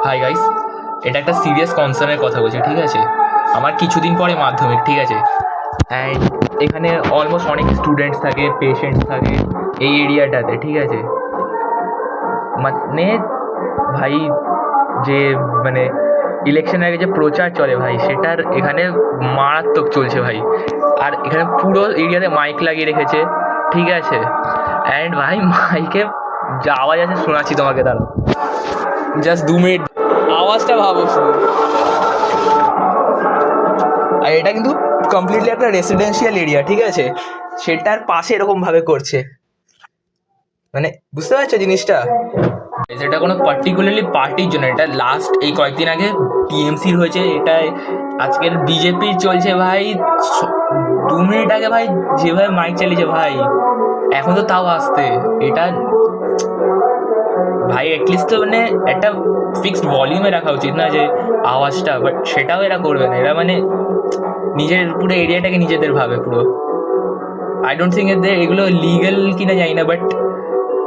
Hi guys, এটা একটা serious কনসার্নের কথা বলছি, ঠিক আছে? আমার কিছুদিন পরে মাধ্যমিক, ঠিক আছে? অ্যান্ড এখানে অলমোস্ট অনেক স্টুডেন্টস থাকে, পেশেন্টস থাকে এই এরিয়াটাতে, ঠিক আছে? মানে ভাই, যে মানে ইলেকশনের আগে যে প্রচার চলে ভাই, সেটার এখানে মারাত্মক চলছে ভাই। আর এখানে পুরো এরিয়াতে মাইক লাগিয়ে রেখেছে, ঠিক আছে? অ্যান্ড ভাই মাইকে যা আওয়াজ আছে শোনাচ্ছি তোমাকে, দাঁড়াও জাস্ট 2 মিনিট, আওয়াজটা ভাবো শুধু। আর এটা কিন্তু কমপ্লিটলি একটা রেসিডেন্সিয়াল এরিয়া, ঠিক আছে? সেটার পাশে এরকমভাবে করছে, মানে বুঝতে পারছো জিনিসটা? এটা কোনো পার্টিকুলারলি পার্টির জন্য, এটা লাস্ট এই কয়েকদিন আগে টিএমসির হয়েছে, এটাই আজকের বিজেপির চলছে ভাই। 2 মিনিট আগে ভাই যেভাবে মাইক চালিয়েছে ভাই, এখন তো তাও আসতে এটা ভাই অ্যাটলিস্ট তো মানে একটা ফিক্সড ভলিউমে রাখা উচিত না যে আওয়াজটা, বাট সেটাও এরা করবে না। এরা মানে নিজের পুরো এরিয়াটাকে নিজেদের ভাবে পুরো। আই ডোন্ট থিঙ্ক এদের এগুলো লিগাল কিনা জানি না, but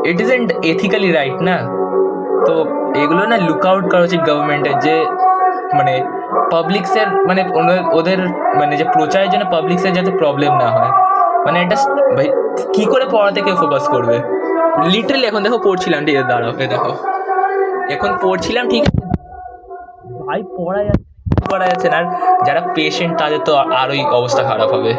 it isn't ethically right না। তো এগুলো না লুক আউট করা উচিত গভর্নমেন্টের, যে মানে পাবলিক্সের মানে ওদের মানে যে প্রচারের জন্য পাবলিক্সের যাতে প্রবলেম না হয়। মানে এটা ভাই কী করে পড়াতে কেউ ফোকাস করবে? লিটারালি এখন দেখো পড়ছিলাম, ঠিক আছে? দাঁড়াও, দেখো এখন পড়ছিলাম, ঠিক আছে ভাই, পড়া যাচ্ছে না আর যারা পেশেন্ট তাদের তো আরোই অবস্থা খারাপ হবে।